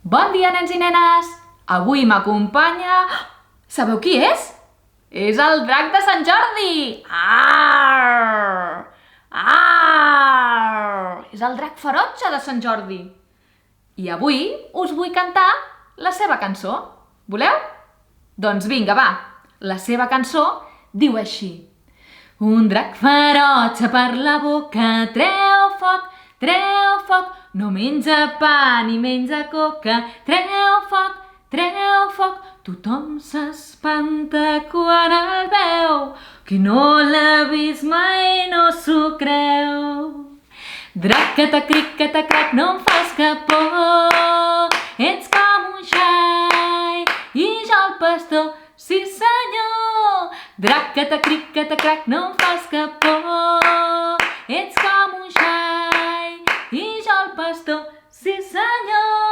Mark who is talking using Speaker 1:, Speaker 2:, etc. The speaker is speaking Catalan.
Speaker 1: Bon dia, nens i nenes! Avui m'acompanya... Sabeu qui és? És el drac de Sant Jordi! Arr! Arr! És el drac ferotge de Sant Jordi. I avui us vull cantar la seva cançó. Voleu? Doncs vinga, va. La seva cançó diu així. Un drac ferotge per la boca treu foc, no menja pa ni menja coca, treu foc, tothom s'espanta quan el veu, qui no l'ha vist mai no s'ho creu. Drac, catacric, catacac, no em fas cap por, ets com un xai, i jo el pastor, sí senyor. Drac, catacric, catacac, no em fas cap por, ets com un xai, i jo el pastor, sí senyor.